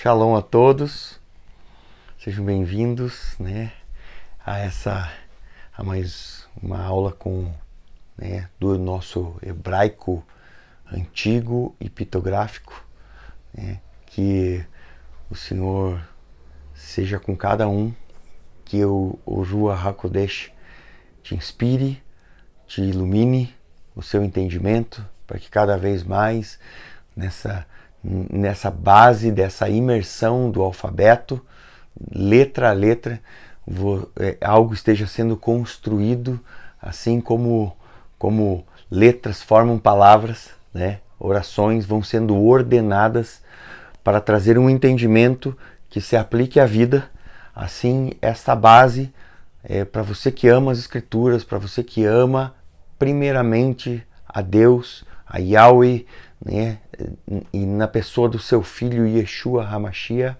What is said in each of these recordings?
Shalom a todos, sejam bem-vindos, a mais uma aula do nosso hebraico antigo e pitográfico, que o Senhor seja com cada um, que o Ruach HaKodesh te inspire, te ilumine o seu entendimento, para que cada vez mais nessa base dessa imersão do alfabeto, letra a letra, algo esteja sendo construído, assim como letras formam palavras, orações vão sendo ordenadas para trazer um entendimento que se aplique à vida. Assim, esta base para você que ama as Escrituras, para você que ama primeiramente a Deus, a Yahweh, e na pessoa do seu filho Yeshua HaMashiach,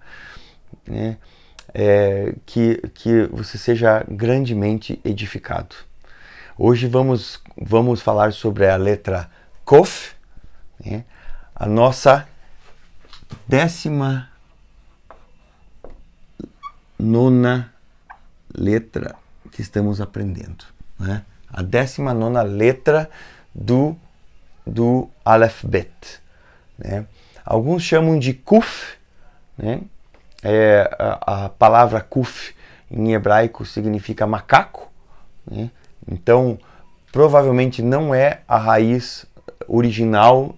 que você seja grandemente edificado. Hoje vamos falar sobre a letra Kof, a nossa 19ª letra que estamos aprendendo, a 19ª letra do Aleph Bet. Alguns chamam de Kuf, a palavra Kuf em hebraico significa macaco, então provavelmente não é a raiz original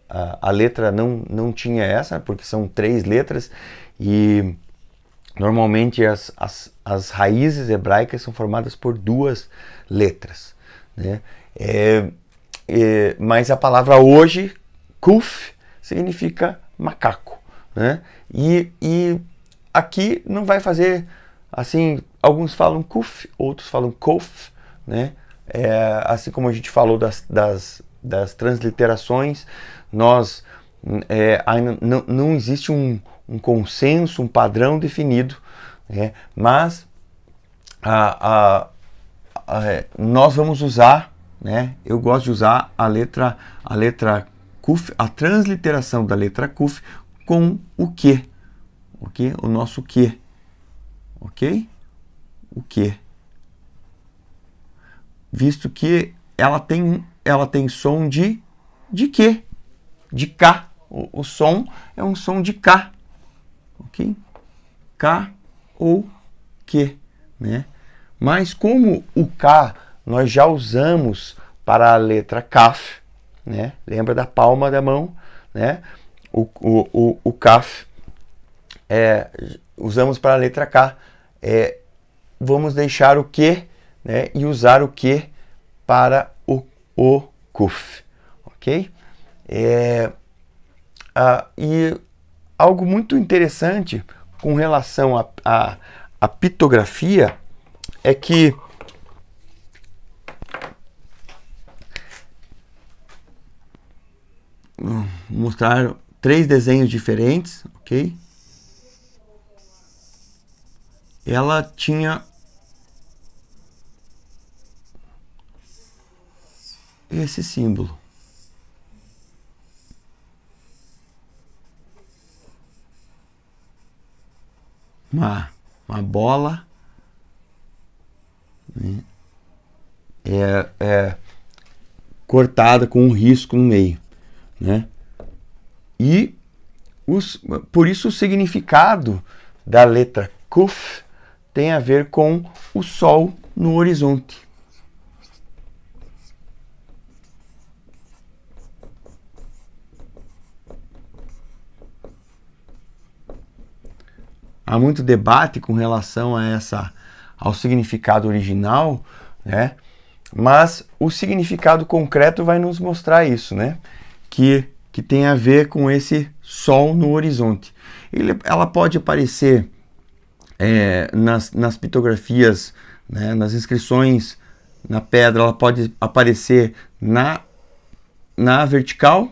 a letra não tinha essa, porque são 3 letras e normalmente as raízes hebraicas são formadas por 2 letras, mas a palavra hoje, Kuf, significa macaco, e aqui não vai fazer assim, alguns falam Kuf, outros falam Kof, assim como a gente falou das transliterações, ainda não existe um consenso, um padrão definido, mas nós vamos usar, eu gosto de usar a letra Kuf, a transliteração da letra Kuf com o que, o nosso que, ok? O que, visto que ela tem som de que, de K, o som é um som de K, ok? K ou que, Mas como o K nós já usamos para a letra Kaf, lembra da palma da mão, o Kaf usamos para a letra K, vamos deixar o que, e usar o que para o Kuf, ok? E algo muito interessante com relação à pitografia é que vou mostrar 3 desenhos diferentes, ok? Ela tinha esse símbolo. Uma bola cortada com um risco no meio, E por isso o significado da letra Kuf tem a ver com o sol no horizonte. Há muito debate com relação ao significado original, mas o significado concreto vai nos mostrar isso, que tem a ver com esse sol no horizonte. Ela pode aparecer nas pitografias, nas inscrições na pedra, ela pode aparecer na vertical,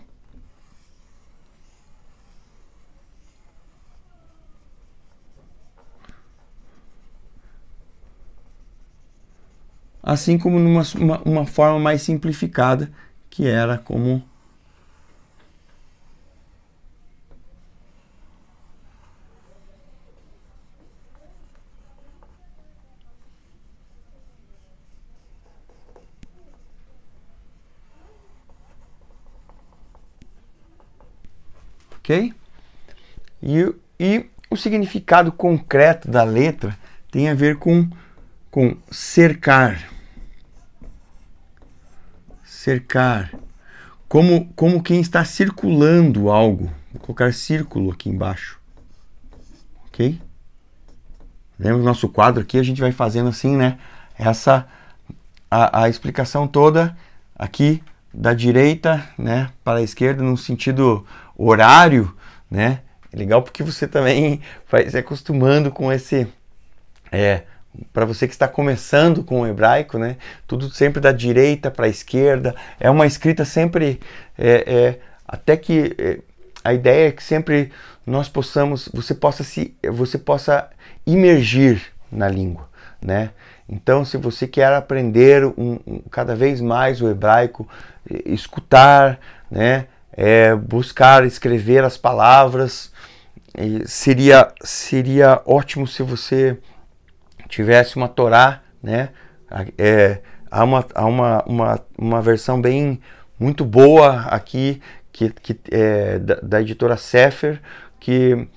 assim como numa forma mais simplificada, que era como ok? E o significado concreto da letra tem a ver com cercar. Cercar. Como quem está circulando algo. Vou colocar círculo aqui embaixo. Ok? Lembra do nosso quadro aqui? A gente vai fazendo assim, né? A explicação toda aqui da direita, né, para a esquerda, no sentido horário, né? É legal porque você também vai se acostumando com esse... para você que está começando com o hebraico, né? Tudo sempre da direita para a esquerda. É uma escrita sempre... até que a ideia é que sempre nós possamos... Você possa imergir na língua, né? Então, se você quer aprender cada vez mais o hebraico, escutar, né? Buscar escrever as palavras, seria ótimo se você tivesse uma Torá, né? Há uma versão muito boa aqui da editora Sefer, que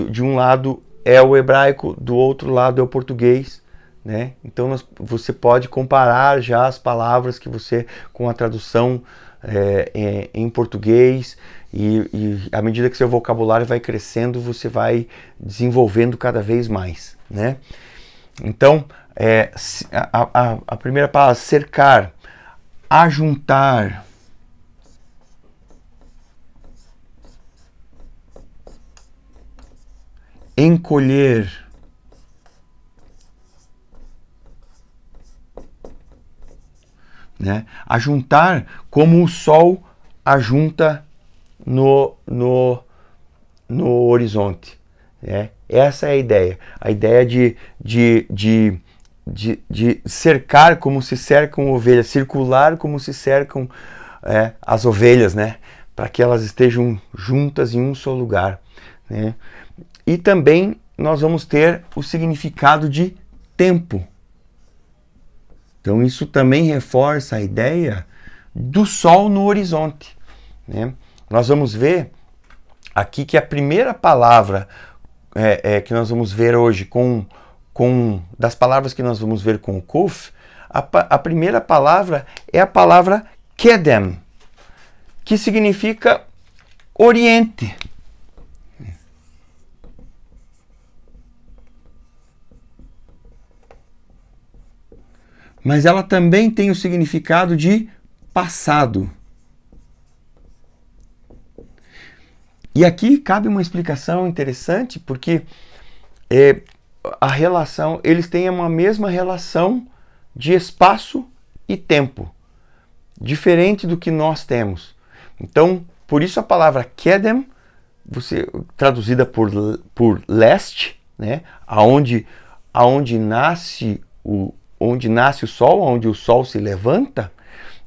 de um lado é o hebraico, do outro lado é o português, né? Então você pode comparar já as palavras que você, com a tradução em português, e à medida que seu vocabulário vai crescendo, você vai desenvolvendo cada vez mais, né? Então, a primeira palavra, cercar, ajuntar, encolher, né? Ajuntar como o sol ajunta no horizonte, né? Essa é a ideia de cercar como se cercam ovelhas, circular como se cercam as ovelhas, né? Para que elas estejam juntas em um só lugar, né? E também nós vamos ter o significado de tempo. Então isso também reforça a ideia do sol no horizonte, né? Nós vamos ver aqui que a primeira palavra que nós vamos ver hoje, das palavras que nós vamos ver com o Kuf, a primeira palavra é a palavra Kedem, que significa Oriente. Mas ela também tem o significado de passado. E aqui cabe uma explicação interessante, porque eles têm uma mesma relação de espaço e tempo, diferente do que nós temos. Então, por isso a palavra Kedem, traduzida por leste, né, aonde nasce o sol, onde o sol se levanta,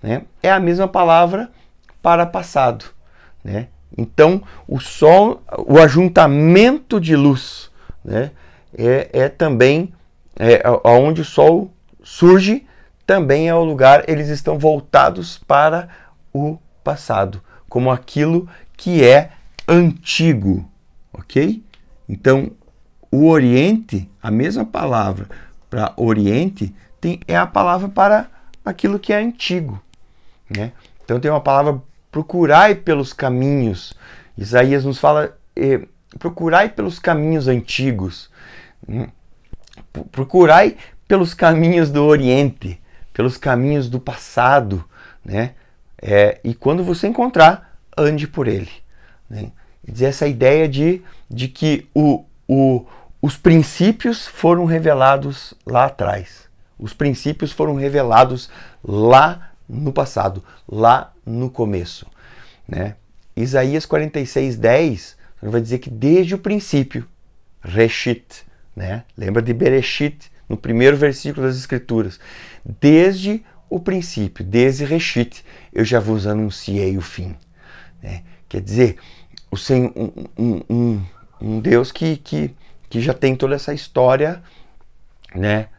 né, é a mesma palavra para passado, né? Então, o sol, o ajuntamento de luz, né, também onde o sol surge, também é o lugar, eles estão voltados para o passado, como aquilo que é antigo, ok? Então, o Oriente, a mesma palavra para Oriente, é a palavra para aquilo que é antigo, né? Então tem uma palavra, procurai pelos caminhos. Isaías nos fala, procurai pelos caminhos antigos, procurai pelos caminhos do Oriente, pelos caminhos do passado, né? E quando você encontrar, ande por ele, né? Essa ideia de que os princípios foram revelados lá atrás. Os princípios foram revelados lá no passado, lá no começo, né? Isaías 46:10 vai dizer que desde o princípio, Reshit, né? Lembra de Bereshit, no primeiro versículo das Escrituras. Desde o princípio, desde Reshit, eu já vos anunciei o fim, né? Quer dizer, um Deus que já tem toda essa história, né,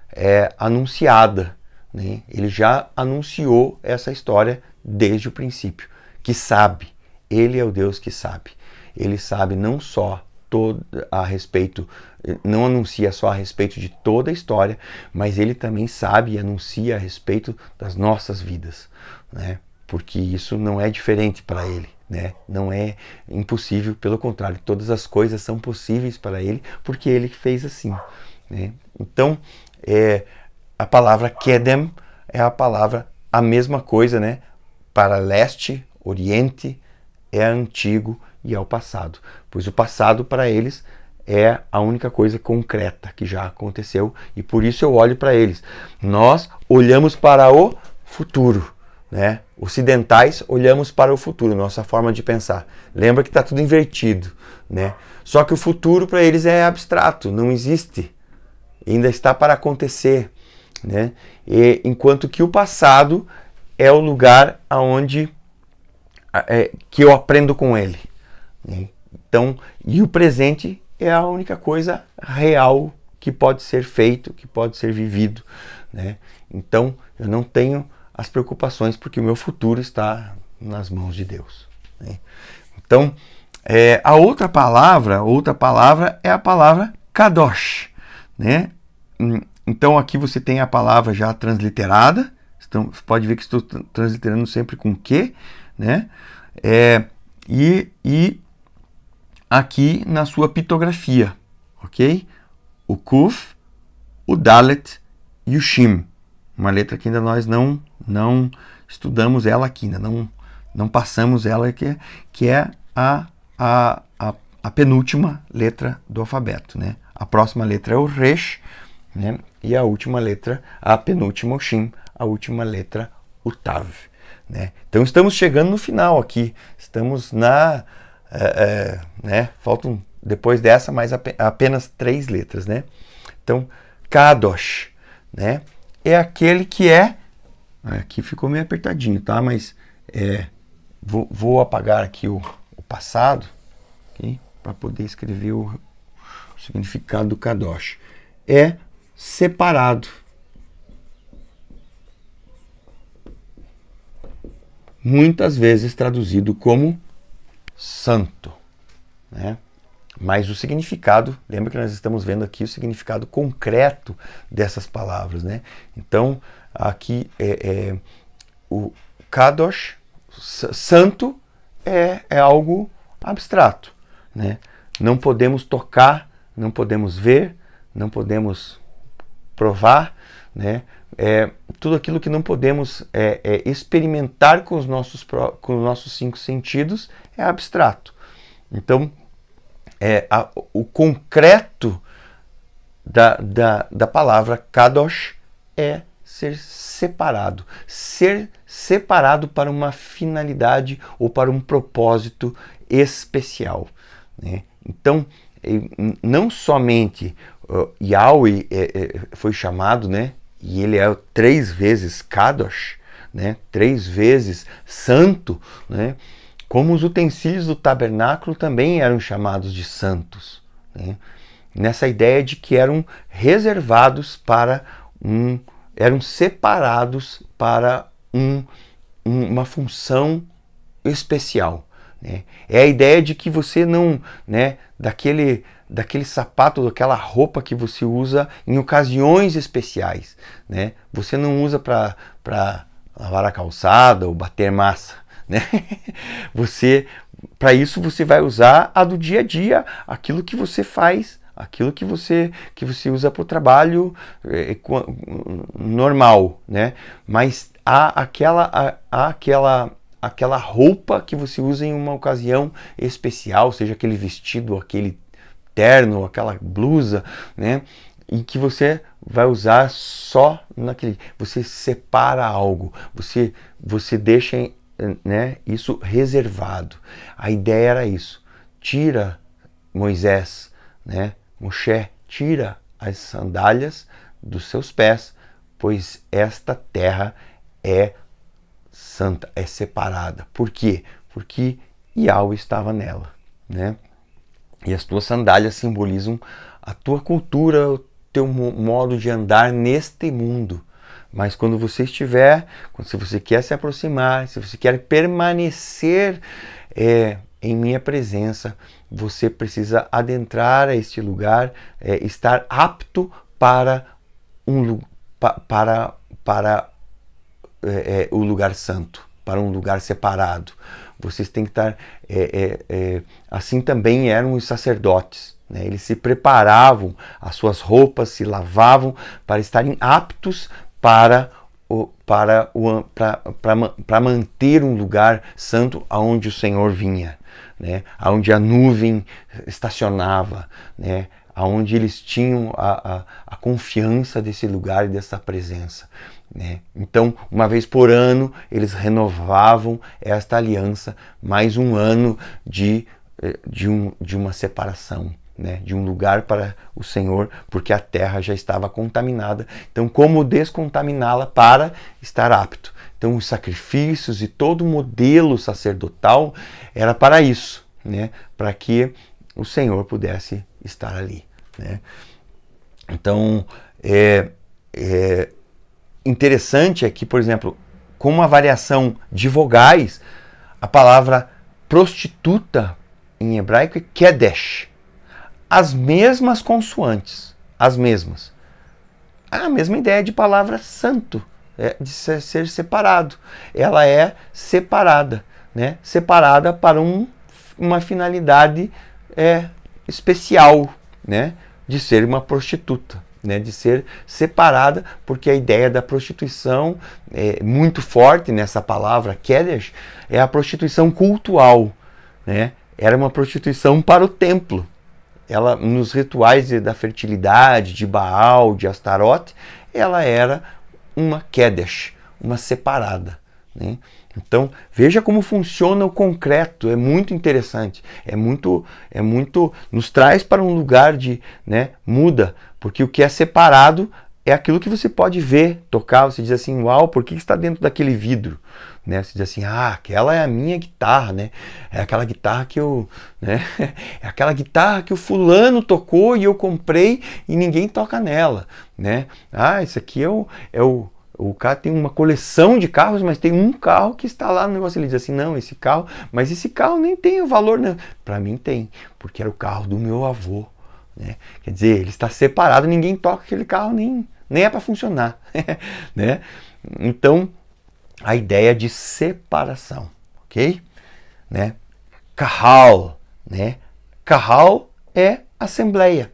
anunciada, né? Ele já anunciou essa história desde o princípio, que sabe, ele é o Deus que sabe. ele sabe não só a respeito, não anuncia só a respeito de toda a história, mas ele também sabe e anuncia a respeito das nossas vidas, né? Porque isso não é diferente para ele, né? Não é impossível, pelo contrário, todas as coisas são possíveis para ele, porque ele fez assim, né? Então, a palavra Kedem é a mesma coisa, né? Para leste, oriente, é antigo e é o passado, pois o passado para eles é a única coisa concreta que já aconteceu, e por isso eu olho para eles. Nós olhamos para o futuro, né? Ocidentais olhamos para o futuro, nossa forma de pensar. Lembra que está tudo invertido, né? Só que o futuro para eles é abstrato, não existe, ainda está para acontecer, né? Enquanto que o passado é o lugar aonde que eu aprendo com ele, né? Então, e o presente é a única coisa real que pode ser feito, que pode ser vivido, né? Então, eu não tenho as preocupações porque o meu futuro está nas mãos de Deus, né? Então, a outra palavra é a palavra Kadosh, né? Então, aqui você tem a palavra já transliterada. Então, você pode ver que estou transliterando sempre com que, né? E aqui na sua pitografia, ok? O Kuf, o Dalet e o Shim. Uma letra que ainda nós não estudamos ela aqui, ainda não passamos ela, que é a penúltima letra do alfabeto, né? A próxima letra é o Resh, né? E a última letra, a penúltima, o Shim, a última letra, o Tav, né? Então estamos chegando no final aqui, estamos né? Faltam depois dessa mais apenas 3 letras, né? Então, Kadosh, né? É aquele que aqui ficou meio apertadinho, tá? Mas vou apagar aqui o passado, okay? Para poder escrever o significado do Kadosh. É separado. Muitas vezes traduzido como santo, né? Mas o significado, lembra que nós estamos vendo aqui o significado concreto dessas palavras, né? Então, aqui o Kadosh, santo, é algo abstrato, né? Não podemos tocar, não podemos ver, não podemos provar, né? Tudo aquilo que não podemos experimentar com os nossos 5 sentidos é abstrato. Então, o concreto da palavra Kadosh é ser separado para uma finalidade ou para um propósito especial, né? Então, não somente Yahweh foi chamado, né? E ele é 3 vezes Kadosh, né? 3 vezes santo, né? Como os utensílios do tabernáculo também eram chamados de santos, né? Nessa ideia de que eram reservados para eram separados para uma função especial, né? É a ideia de que você não, né, daquele sapato, daquela roupa que você usa em ocasiões especiais, né? Você não usa para lavar a calçada ou bater massa, né? Para isso você vai usar a do dia a dia, aquilo que você faz, aquilo que você usa para o trabalho normal, né? Mas há aquela roupa que você usa em uma ocasião especial, seja aquele vestido, aquele terno, aquela blusa, né? E que você vai usar só naquele. Você separa algo, você deixa, né, isso reservado. A ideia era isso. Tira Moisés, né? Moshe, tira as sandálias dos seus pés, pois esta terra é santa, é separada. Por quê? Porque Yahweh estava nela, né? E as tuas sandálias simbolizam a tua cultura, o teu modo de andar neste mundo. Mas quando você se você quer se aproximar, se você quer permanecer em minha presença, você precisa adentrar a este lugar, estar apto para o lugar santo, para um lugar separado. Vocês têm que estar... assim também eram os sacerdotes, né? Eles se preparavam, as suas roupas se lavavam para estarem aptos para manter um lugar santo aonde o Senhor vinha, né? Aonde a nuvem estacionava, né? Aonde eles tinham a confiança desse lugar e dessa presença, né? Então, uma vez por ano, eles renovavam esta aliança, mais um ano de uma separação, né? De um lugar para o Senhor, porque a terra já estava contaminada. Então, como descontaminá-la para estar apto? Então, os sacrifícios e todo o modelo sacerdotal era para isso, né? Para que o Senhor pudesse estar ali, né? Então, interessante é que, por exemplo, com uma variação de vogais, a palavra prostituta em hebraico é kedesh. As mesmas consoantes, as mesmas. A mesma ideia de palavra santo, de ser separado. Ela é separada, né? Separada para uma finalidade especial, né? De ser uma prostituta, né? De ser separada, porque a ideia da prostituição é muito forte nessa palavra, kedesh, é a prostituição cultual, né? Era uma prostituição para o templo. Ela, nos rituais da fertilidade, de Baal, de Astarote, ela era uma kedesh, uma separada, né? Então, veja como funciona o concreto, é muito interessante, nos traz para um lugar de, né, muda, porque o que é separado é aquilo que você pode ver, tocar, você diz assim, uau, por que está dentro daquele vidro? Né? Você diz assim, aquela é a minha guitarra, né? É aquela guitarra que né? É aquela guitarra que o fulano tocou e eu comprei e ninguém toca nela, né? Esse aqui o cara tem uma coleção de carros, mas tem um carro que está lá no negócio. Ele diz assim, não, esse carro, mas esse carro nem tem o valor, né? Para mim tem, porque era o carro do meu avô, né? Quer dizer, ele está separado, ninguém toca aquele carro, nem é para funcionar, né? Então, a ideia de separação, ok? Né? Kahal, né? Kahal é assembleia,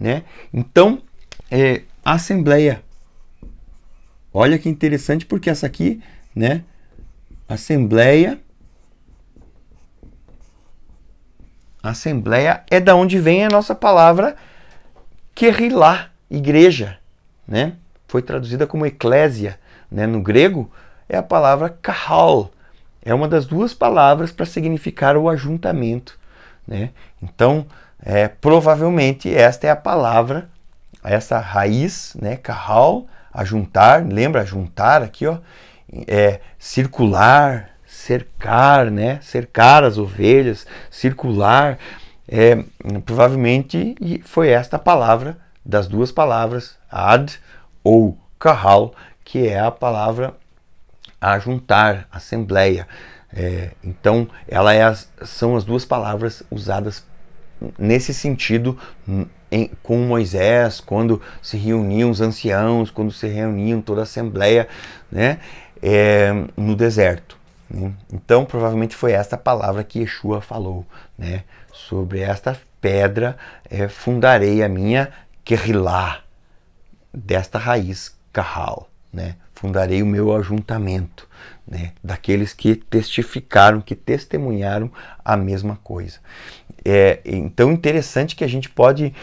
né? Então, assembleia. Olha que interessante, porque essa aqui, né? Assembleia é da onde vem a nossa palavra kerilá, igreja, né? Foi traduzida como eclésia, né? No grego é a palavra kahal. É uma das duas palavras para significar o ajuntamento, né? Então, provavelmente esta é a palavra, essa raiz, né? Kahal, ajuntar, lembra ajuntar aqui, ó? Circular, cercar, né? Cercar as ovelhas, circular. Provavelmente foi esta palavra, das duas palavras, ad ou kahal, que é a palavra ajuntar, assembleia. Então, são as duas palavras usadas nesse sentido com Moisés, quando se reuniam os anciãos, quando se reuniam toda a assembleia, né, no deserto, né? Então, provavelmente foi esta palavra que Yeshua falou, né, sobre esta pedra fundarei a minha kerilá, desta raiz, kahal, né? Fundarei o meu ajuntamento, né? Daqueles que testificaram, que testemunharam a mesma coisa. Então, interessante que a gente pode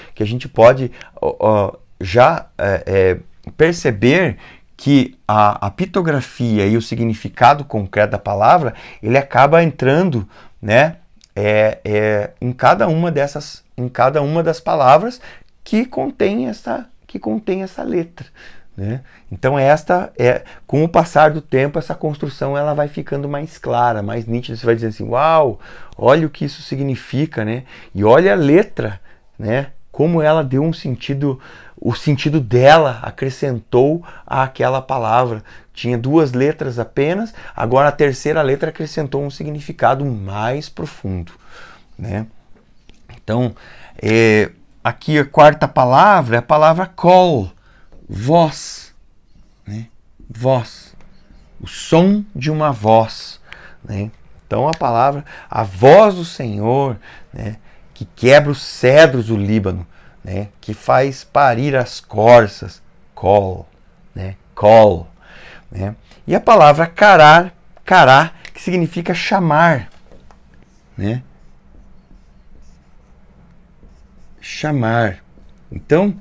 já perceber que a pitografia e o significado concreto da palavra, ele acaba entrando, né, em cada uma das palavras que contém essa letra, né? Então com o passar do tempo, essa construção ela vai ficando mais clara, mais nítida. Você vai dizer assim, uau, olha o que isso significa, né? E olha a letra, né? como ela deu um sentido, o sentido dela acrescentou àquela palavra. Tinha 2 letras apenas, agora a terceira letra acrescentou um significado mais profundo, né? Então, aqui a quarta palavra é a palavra kol, voz, né? Voz, o som de uma voz, né? Então a voz do Senhor, né, que quebra os cedros do Líbano, né, que faz parir as corças, kol, né, kol, né? E a palavra cará, que significa chamar, né? Chamar. Então,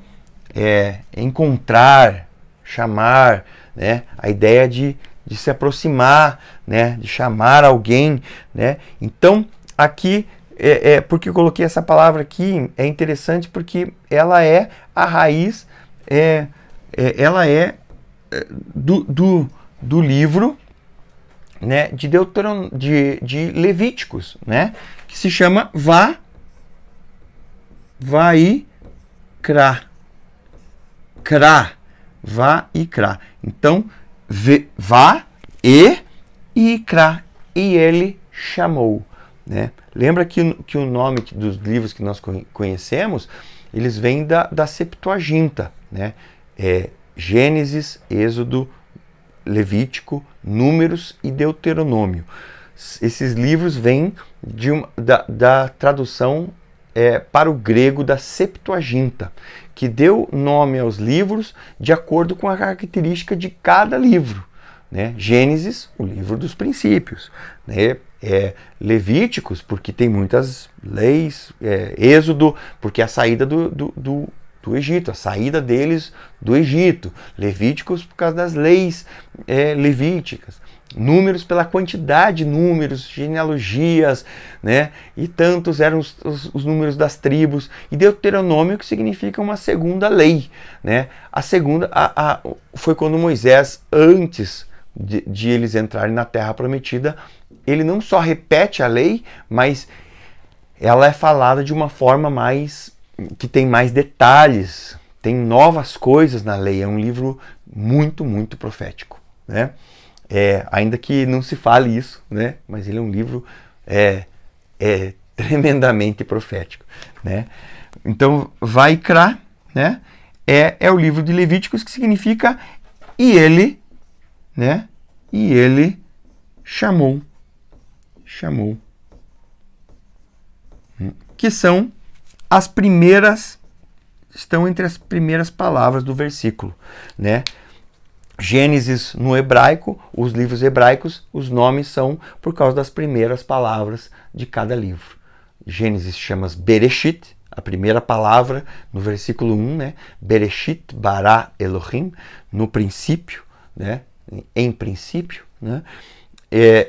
encontrar, chamar, né? A ideia de se aproximar, né? De chamar alguém, né? Então, aqui, porque eu coloquei essa palavra aqui, é interessante porque ela é a raiz, ela é do livro, né? De Levíticos, né? Que se chama Vaikra. Vaikra. Então, vá e Ikra. E ele chamou, né? Lembra que o nome dos livros que nós conhecemos, eles vêm da Septuaginta, né? Gênesis, Êxodo, Levítico, Números e Deuteronômio. Esses livros vêm da tradução para o grego da Septuaginta, que deu nome aos livros de acordo com a característica de cada livro, né? Gênesis, o livro dos princípios, né? Levíticos, porque tem muitas leis, Êxodo, porque é a saída do Egito, a saída deles do Egito, Levíticos por causa das leis levíticas, Números pela quantidade de números, genealogias, né? E tantos eram os números das tribos, e Deuteronômio, que significa uma segunda lei, né? A segunda foi quando Moisés, antes de eles entrarem na Terra Prometida, ele não só repete a lei, mas ela é falada de uma forma que tem mais detalhes, tem novas coisas na lei. É um livro muito, muito profético, né? Ainda que não se fale isso, né? Mas ele é um livro tremendamente profético, né? Então, Vaikra, né? É o livro de Levíticos, que significa e ele, né? E ele chamou, que são as primeiras, estão entre as primeiras palavras do versículo, né? Gênesis no hebraico, os livros hebraicos, os nomes são por causa das primeiras palavras de cada livro. Gênesis chama Bereshit, a primeira palavra no versículo 1, né? Bereshit bara Elohim, no princípio, né? Em princípio, né?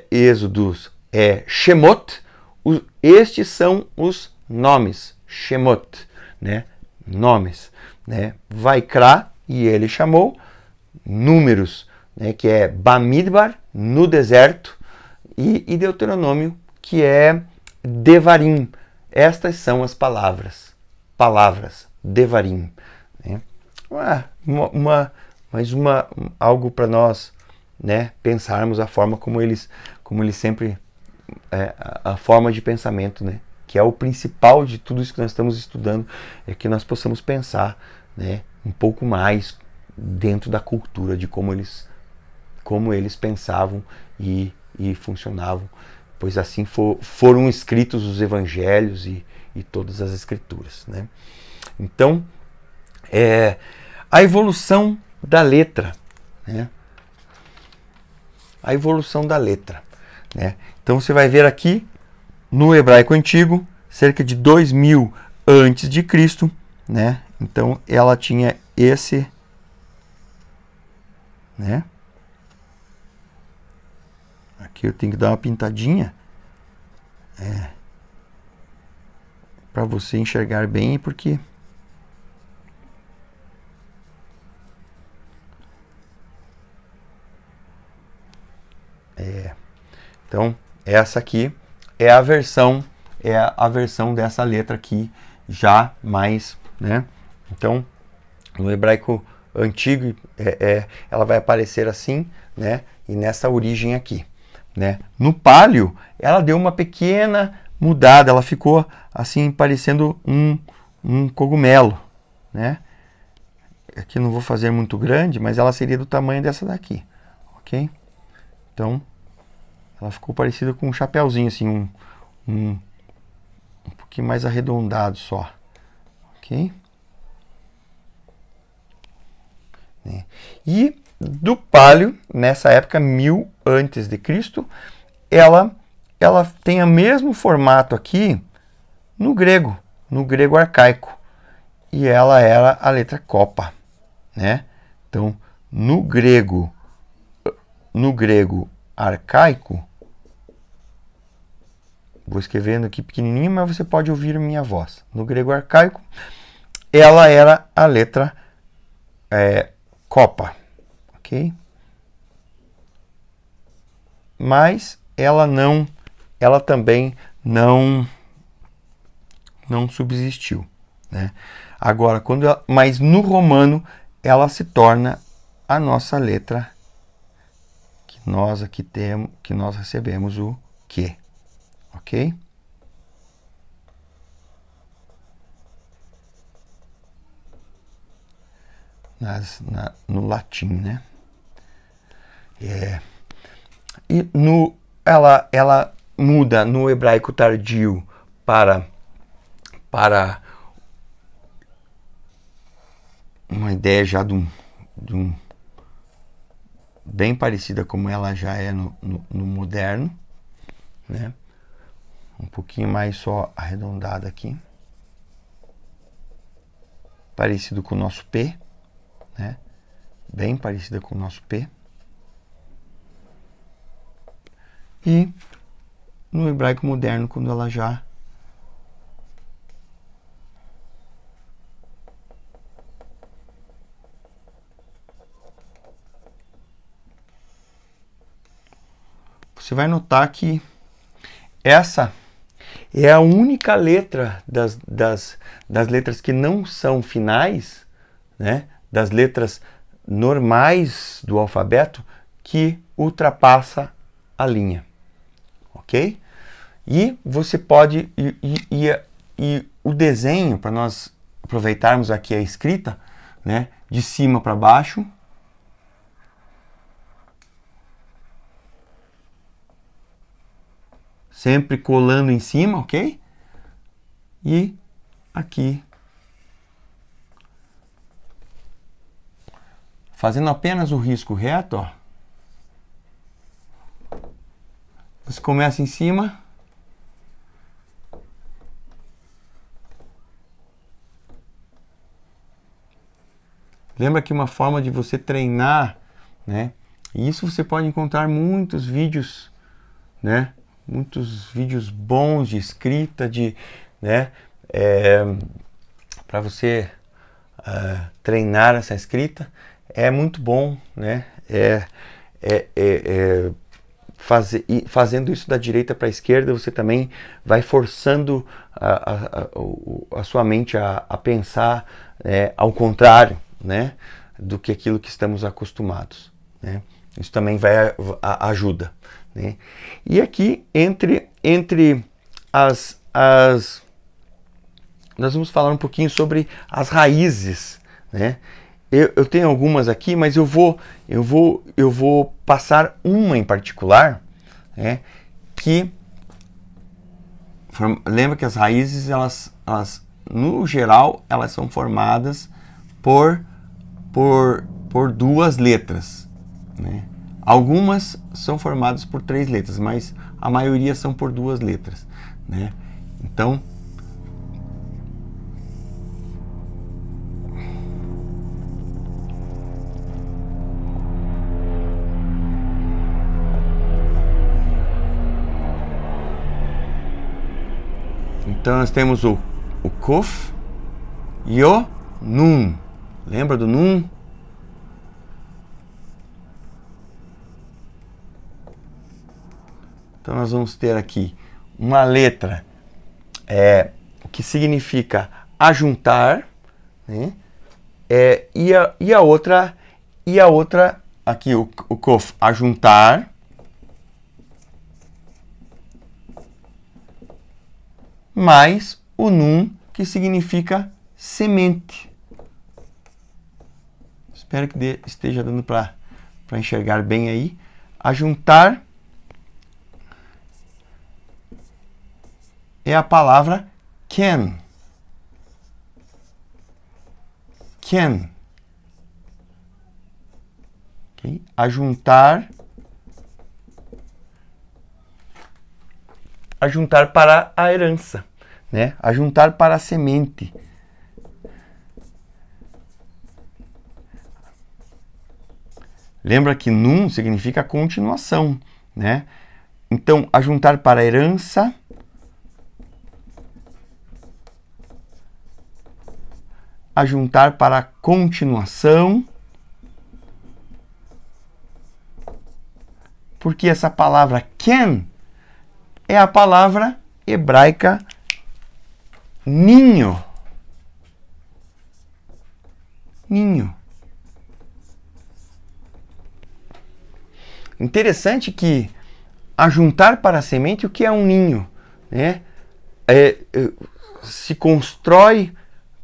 Êxodos Shemot, estes são os nomes, Shemot, né? Nomes, né? Vaikra, e ele chamou. Números, né, que é Bamidbar, no deserto, e Deuteronômio, que é Devarim. Estas são as palavras, Devarim, né? Algo para nós, né, pensarmos a forma como eles sempre, a forma de pensamento, né, que é o principal de tudo isso que nós estamos estudando, é que nós possamos pensar, né, um pouco mais dentro da cultura de como eles pensavam e funcionavam, pois assim foram escritos os evangelhos e todas as escrituras, né? Então, a evolução da letra, né? A evolução da letra, né? Então você vai ver aqui no hebraico antigo, cerca de 2000 antes de Cristo, né? Então ela tinha esse, né? Aqui eu tenho que dar uma pintadinha para você enxergar bem, porque então essa aqui é a versão dessa letra aqui já mais né? Então, no hebraico antigo, ela vai aparecer assim, né? E nessa origem aqui, né? No paleo, ela deu uma pequena mudada, ela ficou assim parecendo um cogumelo, né? Aqui não vou fazer muito grande, mas ela seria do tamanho dessa daqui, ok? Então, ela ficou parecida com um chapéuzinho, assim, um pouquinho mais arredondado só, ok? E do paleo, nessa época, 1000 antes de Cristo, ela tem o mesmo formato aqui no grego arcaico, e ela era a letra copa, né? Então, no grego arcaico, vou escrevendo aqui pequenininho, mas você pode ouvir minha voz. No grego arcaico, ela era a letra copa, ok? Mas ela também não subsistiu, né? Agora, mas no romano ela se torna a nossa letra que nós aqui temos, que nós recebemos o Q, ok? No latim, né? E ela muda no hebraico tardio para uma ideia já de um bem parecida como ela já é no moderno, né? Um pouquinho mais só arredondada aqui, parecido com o nosso P, né? Bem parecida com o nosso P. E no hebraico moderno, quando ela já você vai notar que essa é a única letra das letras que não são finais, né? Das letras normais do alfabeto, que ultrapassa a linha, ok? E você pode e o desenho, para nós aproveitarmos aqui a escrita, né? De cima para baixo. Sempre colando em cima, ok? E aqui, fazendo apenas o risco reto, ó. Você começa em cima. Lembra que uma forma de você treinar, né? E isso você pode encontrar muitos vídeos, né? Muitos vídeos bons de escrita, né? Para você treinar essa escrita, é muito bom, né? Fazendo isso da direita para a esquerda, você também vai forçando a sua mente a pensar ao contrário, né? Do que aquilo que estamos acostumados, né? Isso também ajuda, né? E aqui, entre nós vamos falar um pouquinho sobre as raízes, né? Eu tenho algumas aqui, mas eu vou passar uma em particular, né? Que lembra que as raízes, elas no geral, elas são formadas por duas letras, né? Algumas são formadas por 3 letras, mas a maioria são por 2 letras, né? Então, nós temos o Kuf e o Nun. Lembra do Nun? Então nós vamos ter aqui uma letra que significa ajuntar, né? E a outra, aqui o kof, ajuntar, mais o nun, que significa semente. Espero que esteja dando para enxergar bem aí. Ajuntar é a palavra ken. Ken. Okay? Ajuntar para a herança, né? Ajuntar para a semente. Lembra que nun significa continuação, né? Então, ajuntar para a herança, ajuntar para a continuação, porque essa palavra ken é a palavra hebraica ninho. Ninho. Interessante que ajuntar para a semente, o que é um ninho, né? Se constrói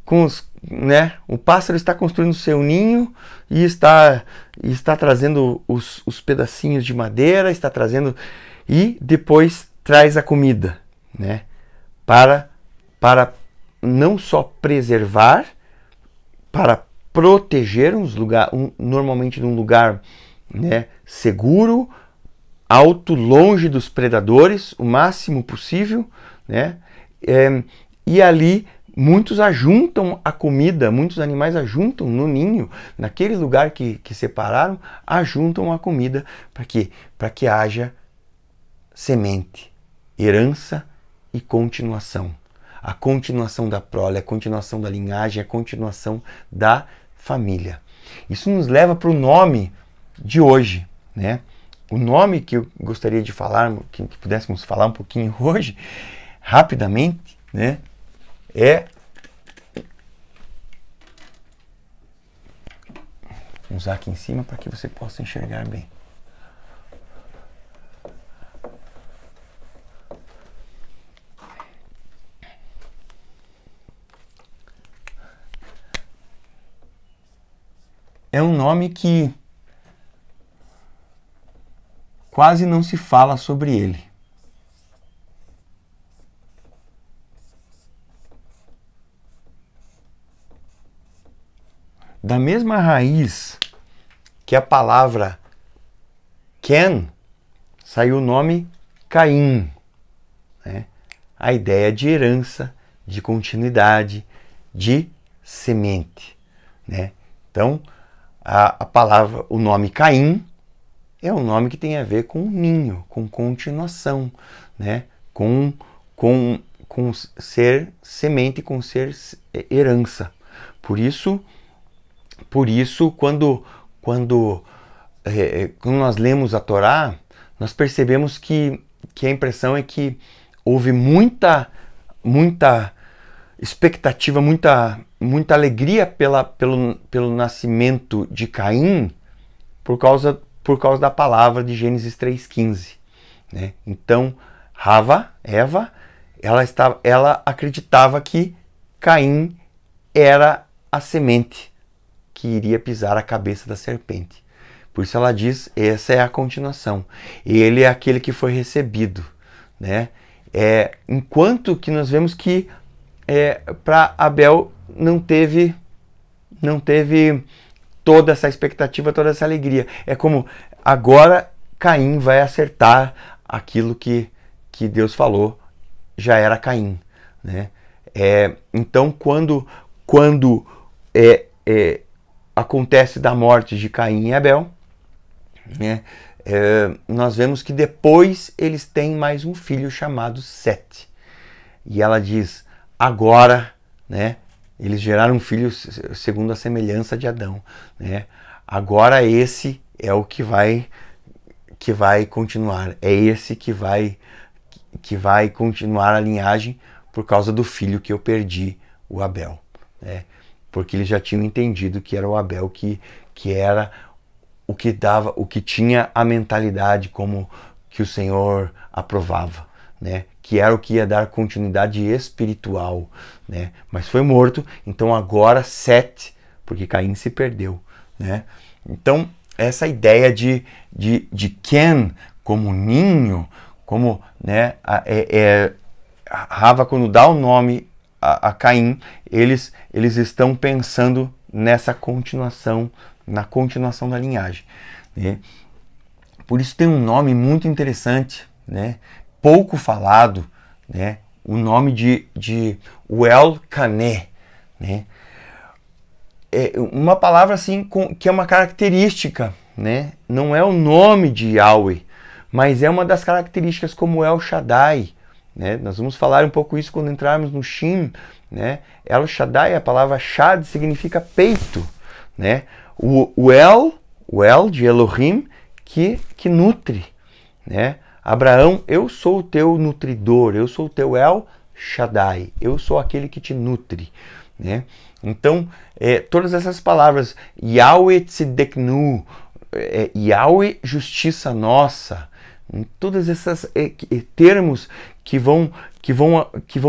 com os, né? O pássaro está construindo seu ninho e está trazendo os pedacinhos de madeira, está trazendo e depois traz a comida, né? Para não só preservar, para proteger normalmente num lugar, né, seguro, alto, longe dos predadores, o máximo possível, né? E ali muitos ajuntam a comida, muitos animais ajuntam no ninho, naquele lugar que separaram, ajuntam a comida para quê? Para que haja semente, herança e continuação. A continuação da prole, a continuação da linhagem, a continuação da família. Isso nos leva para o nome de hoje, né? O nome que eu gostaria de falar, que pudéssemos falar um pouquinho hoje, rapidamente, né? Vou usar aqui em cima para que você possa enxergar bem. É um nome que quase não se fala sobre ele. Da mesma raiz que a palavra Ken, saiu o nome Caim, né? A ideia de herança, de continuidade, de semente, né? Então, a palavra, o nome Caim é um nome que tem a ver com ninho, com continuação, né? Com ser semente, com ser herança. Por isso quando nós lemos a Torá, nós percebemos que a impressão é que houve muita expectativa, muita alegria pelo nascimento de Caim por causa da palavra de Gênesis 3,15, né? Então, Eva, ela acreditava que Caim era a semente que iria pisar a cabeça da serpente. Por isso ela diz, essa é a continuação. Ele é aquele que foi recebido, né? Enquanto que nós vemos que para Abel não teve toda essa expectativa, toda essa alegria. É como agora Caim vai acertar aquilo que Deus falou, já era Caim, né? Então quando acontece da morte de Caim e Abel, né, nós vemos que depois eles têm mais um filho chamado Sete. E ela diz, agora, né, eles geraram um filho segundo a semelhança de Adão, né? Agora esse é o que vai continuar, é esse que vai continuar a linhagem por causa do filho que eu perdi, o Abel, né? porque eles já tinham entendido que era o Abel que era o que dava, o que tinha a mentalidade como que o Senhor aprovava, né? Que era o que ia dar continuidade espiritual, né? Mas foi morto, então agora Sete, porque Caim se perdeu, né? Então essa ideia de Ken como ninho, como, né, Rava, quando dá o nome a Caim, eles estão pensando nessa continuação, na continuação da linhagem, né? Por isso tem um nome muito interessante, né? Pouco falado, né? O nome de Uel-Cané, né? É uma palavra assim que é uma característica, né? Não é o nome de Yahweh, mas é uma das características como El Shaddai, né? Nós vamos falar um pouco isso quando entrarmos no Shin, né? El Shaddai, a palavra Shad significa peito, né? O El de Elohim que nutre, né? Abraão, eu sou o teu nutridor, eu sou o teu El Shaddai, eu sou aquele que te nutre, né? Então, todas essas palavras, Yahweh Tzidkenu, Yahweh justiça nossa, todas essas termos que vão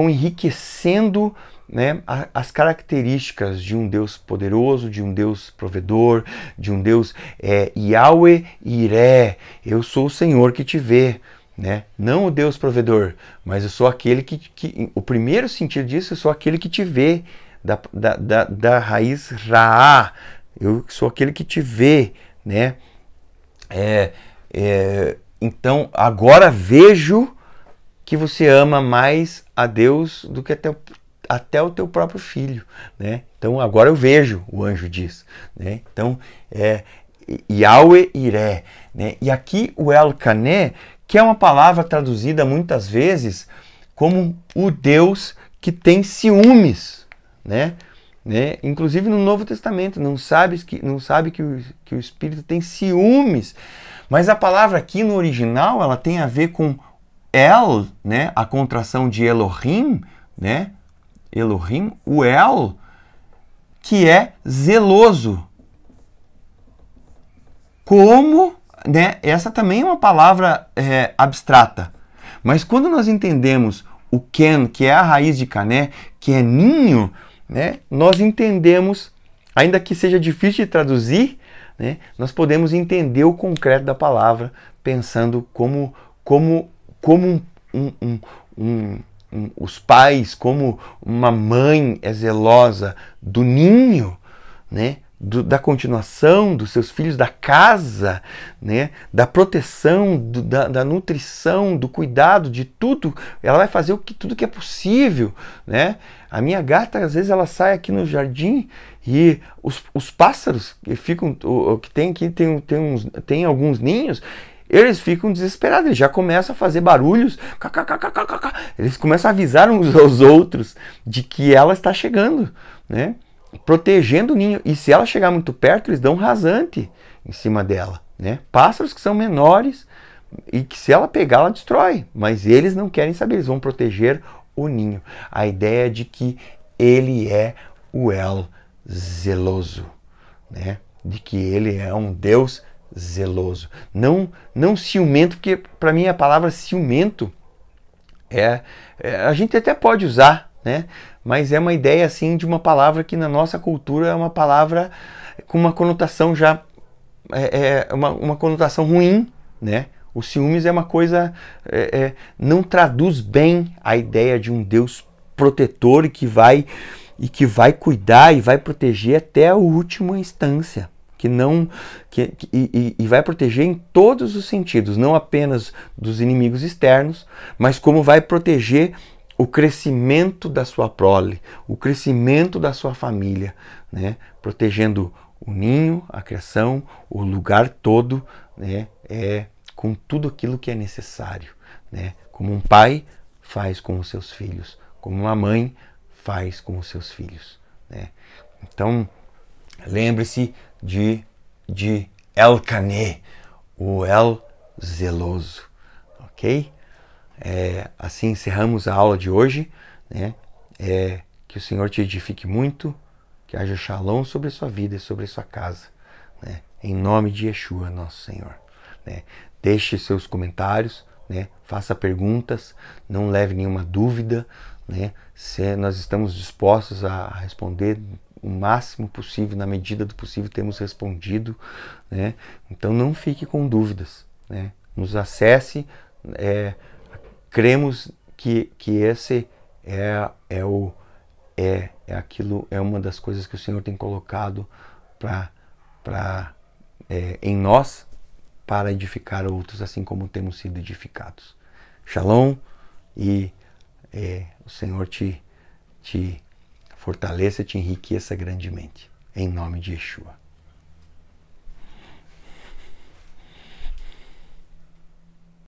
enriquecendo, né, as características de um Deus poderoso, de um Deus provedor, de um Deus Yahweh Iré, eu sou o Senhor que te vê, né? Não o Deus provedor, mas eu sou aquele que o primeiro sentido disso, eu sou aquele que te vê, da raiz Raá, eu sou aquele que te vê, né? Então, agora vejo que você ama mais a Deus do que até o teu próprio filho, né? Então, agora eu vejo, o anjo diz, né? Então, Yahweh Iré, né? E aqui o El-Cané, que é uma palavra traduzida muitas vezes como o Deus que tem ciúmes, né? Inclusive no Novo Testamento, não sabe que o Espírito tem ciúmes. Mas a palavra aqui no original, ela tem a ver com El, né? A contração de Elohim, né? Elohim, o El, que é zeloso. Como, né? Essa também é uma palavra abstrata. Mas quando nós entendemos o Ken, que é a raiz de Cané, que é ninho, né? Nós entendemos, ainda que seja difícil de traduzir, né? Nós podemos entender o concreto da palavra, pensando como os pais, como uma mãe é zelosa do ninho, né? Da continuação dos seus filhos, da casa, né? Da proteção, da nutrição, do cuidado, de tudo. Ela vai fazer tudo que é possível, né? A minha gata, às vezes, ela sai aqui no jardim e os pássaros que ficam, que tem aqui, tem alguns ninhos, eles ficam desesperados, eles já começam a fazer barulhos, eles começam a avisar uns aos outros de que ela está chegando, né? Protegendo o ninho. E se ela chegar muito perto, eles dão um rasante em cima dela, né? Pássaros que são menores e que se ela pegar, ela destrói. Mas eles não querem saber, eles vão proteger o ninho. A ideia de que ele é o El zeloso, né? De que ele é um Deus zeloso. Não ciumento, porque para mim a palavra ciumento a gente até pode usar, né? Mas é uma ideia assim de uma palavra que na nossa cultura é uma palavra com uma conotação já uma conotação ruim, né? O ciúmes é uma coisa não traduz bem a ideia de um Deus protetor e que vai cuidar e vai proteger até a última instância, e vai proteger em todos os sentidos, não apenas dos inimigos externos, mas como vai proteger o crescimento da sua prole, o crescimento da sua família, né? Protegendo o ninho, a criação, o lugar todo, né? Com tudo aquilo que é necessário, né? Como um pai faz com os seus filhos, como uma mãe faz com os seus filhos, né? Então, lembre-se de El-Cané, o El zeloso, ok? Assim encerramos a aula de hoje, né? Que o Senhor te edifique muito, que haja shalom sobre a sua vida e sobre a sua casa, né? Em nome de Yeshua, nosso Senhor, né? Deixe seus comentários, né? Faça perguntas, não leve nenhuma dúvida, né? Nós estamos dispostos a responder o máximo possível, na medida do possível temos respondido, né? Então não fique com dúvidas, né? Nos acesse, cremos que esse é uma das coisas que o Senhor tem colocado em nós para edificar outros, assim como temos sido edificados. Shalom, e o Senhor te fortaleça, te enriqueça grandemente. Em nome de Yeshua.